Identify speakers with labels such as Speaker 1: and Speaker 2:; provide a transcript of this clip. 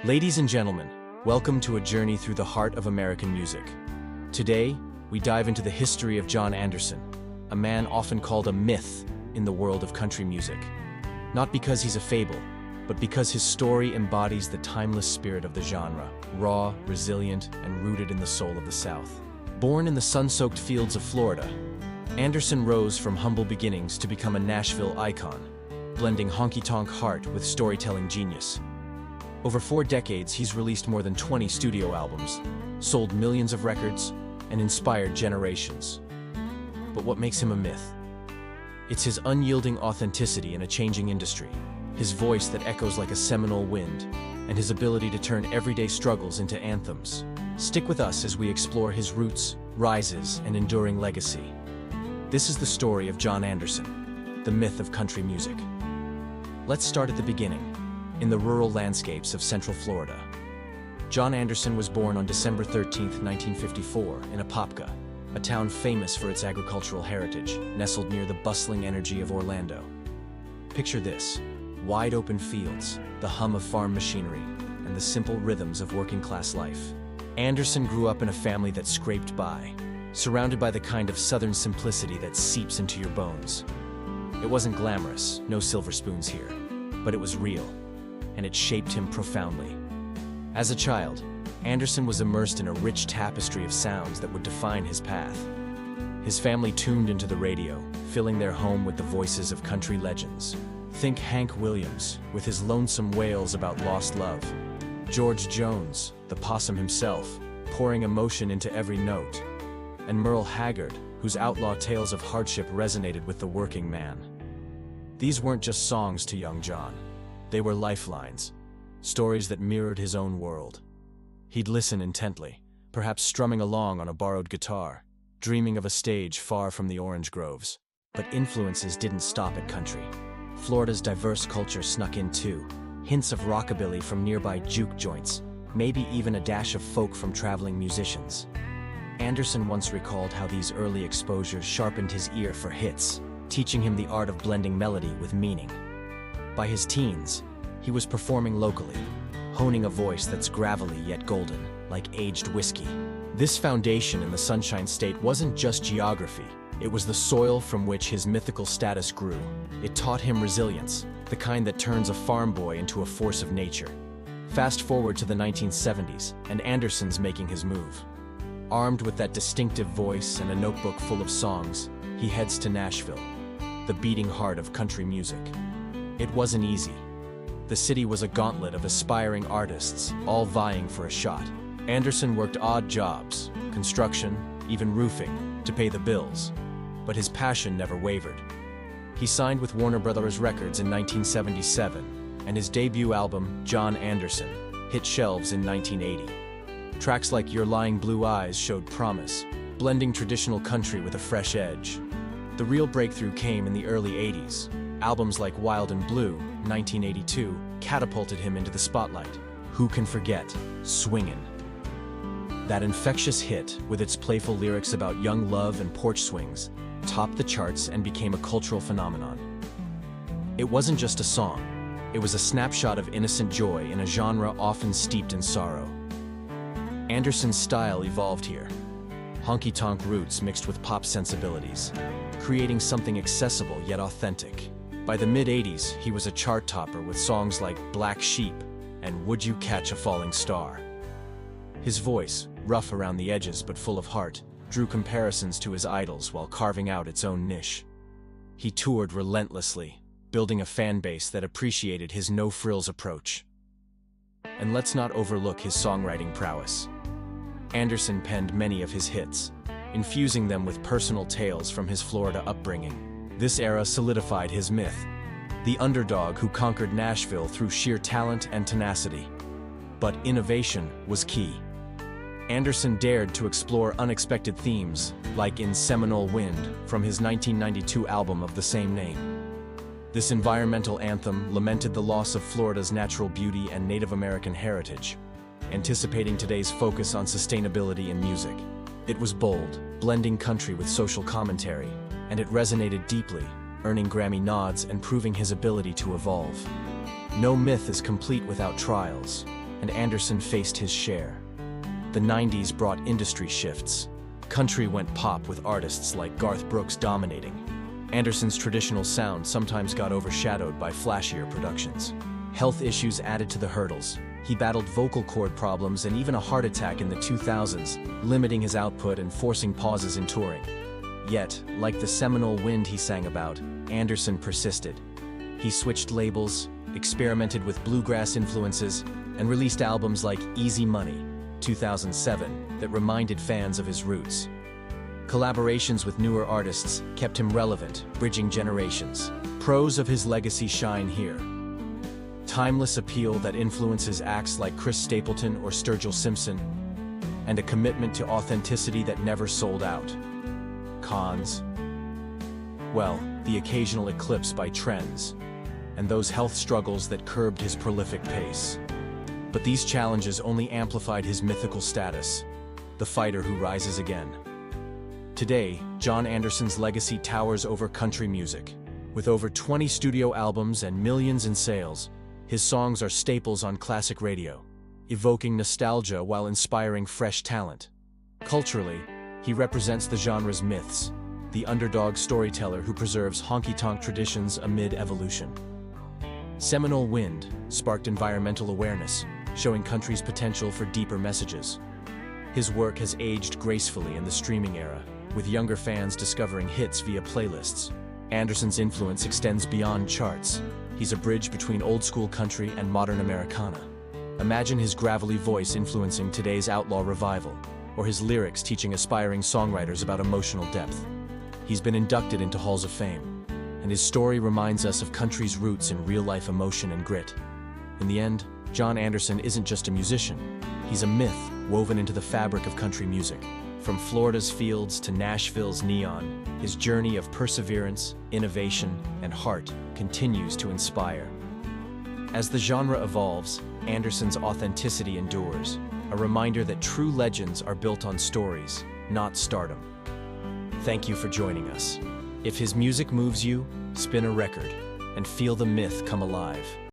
Speaker 1: Ladies and gentlemen, welcome to a journey through the heart of American music. Today, we dive into the history of John Anderson, a man often called a myth in the world of country music. Not because he's a fable, but because his story embodies the timeless spirit of the genre, raw, resilient, and rooted in the soul of the South. Born in the sun-soaked fields of Florida, Anderson rose from humble beginnings to become a Nashville icon, blending honky-tonk heart with storytelling genius. Over 4 decades, he's released more than 20 studio albums, sold millions of records, and inspired generations. But what makes him a myth? It's his unyielding authenticity in a changing industry, his voice that echoes like a Seminole Wind, and his ability to turn everyday struggles into anthems. Stick with us as we explore his roots, rises, and enduring legacy. This is the story of John Anderson, the myth of country music. Let's start at the beginning, in the rural landscapes of Central Florida. John Anderson was born on December 13, 1954, in Apopka, a town famous for its agricultural heritage, nestled near the bustling energy of Orlando. Picture this: wide open fields, the hum of farm machinery, and the simple rhythms of working-class life. Anderson grew up in a family that scraped by, surrounded by the kind of Southern simplicity that seeps into your bones. It wasn't glamorous, no silver spoons here, but it was real, and it shaped him profoundly. As a child, Anderson was immersed in a rich tapestry of sounds that would define his path. His family tuned into the radio, filling their home with the voices of country legends. Think Hank Williams, with his lonesome wails about lost love. George Jones, the possum himself, pouring emotion into every note. And Merle Haggard, whose outlaw tales of hardship resonated with the working man. These weren't just songs to young John. They were lifelines, stories that mirrored his own world. He'd listen intently, perhaps strumming along on a borrowed guitar, dreaming of a stage far from the orange groves. But influences didn't stop at country. Florida's diverse culture snuck in too, hints of rockabilly from nearby juke joints, maybe even a dash of folk from traveling musicians. Anderson once recalled how these early exposures sharpened his ear for hits, teaching him the art of blending melody with meaning. By his teens, he was performing locally, honing a voice that's gravelly yet golden, like aged whiskey. This foundation in the Sunshine State wasn't just geography, it was the soil from which his mythical status grew. It taught him resilience, the kind that turns a farm boy into a force of nature. Fast forward to the 1970s, and Anderson's making his move. Armed with that distinctive voice and a notebook full of songs, he heads to Nashville, the beating heart of country music. It wasn't easy. The city was a gauntlet of aspiring artists, all vying for a shot. Anderson worked odd jobs, construction, even roofing, to pay the bills. But his passion never wavered. He signed with Warner Brothers Records in 1977, and his debut album, John Anderson, hit shelves in 1980. Tracks like Your Lying Blue Eyes showed promise, blending traditional country with a fresh edge. The real breakthrough came in the early 80s. Albums like Wild and Blue, 1982, catapulted him into the spotlight. Who can forget Swingin? That infectious hit, with its playful lyrics about young love and porch swings, topped the charts and became a cultural phenomenon. It wasn't just a song, it was a snapshot of innocent joy in a genre often steeped in sorrow. Anderson's style evolved here. Honky-tonk roots mixed with pop sensibilities, creating something accessible yet authentic. By the mid-80s, he was a chart topper with songs like Black Sheep and Would You Catch a Falling Star. His voice, rough around the edges but full of heart, drew comparisons to his idols while carving out its own niche. He toured relentlessly, building a fan base that appreciated his no-frills approach. And let's not overlook his songwriting prowess. Anderson penned many of his hits, infusing them with personal tales from his Florida upbringing. This era solidified his myth, the underdog who conquered Nashville through sheer talent and tenacity. But innovation was key. Anderson dared to explore unexpected themes, like in Seminole Wind, from his 1992 album of the same name. This environmental anthem lamented the loss of Florida's natural beauty and Native American heritage, anticipating today's focus on sustainability in music. It was bold, blending country with social commentary, and it resonated deeply, earning Grammy nods and proving his ability to evolve. No myth is complete without trials, and Anderson faced his share. The 90s brought industry shifts. Country went pop with artists like Garth Brooks dominating. Anderson's traditional sound sometimes got overshadowed by flashier productions. Health issues added to the hurdles. He battled vocal cord problems and even a heart attack in the 2000s, limiting his output and forcing pauses in touring. Yet, like the Seminole Wind he sang about, Anderson persisted. He switched labels, experimented with bluegrass influences, and released albums like Easy Money, 2007, that reminded fans of his roots. Collaborations with newer artists kept him relevant, bridging generations. Pros of his legacy shine here. Timeless appeal that influences acts like Chris Stapleton or Sturgill Simpson, and a commitment to authenticity that never sold out. Cons? Well, the occasional eclipse by trends, and those health struggles that curbed his prolific pace. But these challenges only amplified his mythical status, the fighter who rises again. Today, John Anderson's legacy towers over country music. With over 20 studio albums and millions in sales, his songs are staples on classic radio, evoking nostalgia while inspiring fresh talent. Culturally, he represents the genre's myths, the underdog storyteller who preserves honky-tonk traditions amid evolution. Seminole Wind sparked environmental awareness, showing country's potential for deeper messages. His work has aged gracefully in the streaming era, with younger fans discovering hits via playlists. Anderson's influence extends beyond charts. He's a bridge between old-school country and modern Americana. Imagine his gravelly voice influencing today's outlaw revival, or his lyrics teaching aspiring songwriters about emotional depth. He's been inducted into halls of fame, and his story reminds us of country's roots in real-life emotion and grit. In the end, John Anderson isn't just a musician. He's a myth woven into the fabric of country music. From Florida's fields to Nashville's neon, his journey of perseverance, innovation, and heart continues to inspire. As the genre evolves, Anderson's authenticity endures, a reminder that true legends are built on stories, not stardom. Thank you for joining us. If his music moves you, spin a record and feel the myth come alive.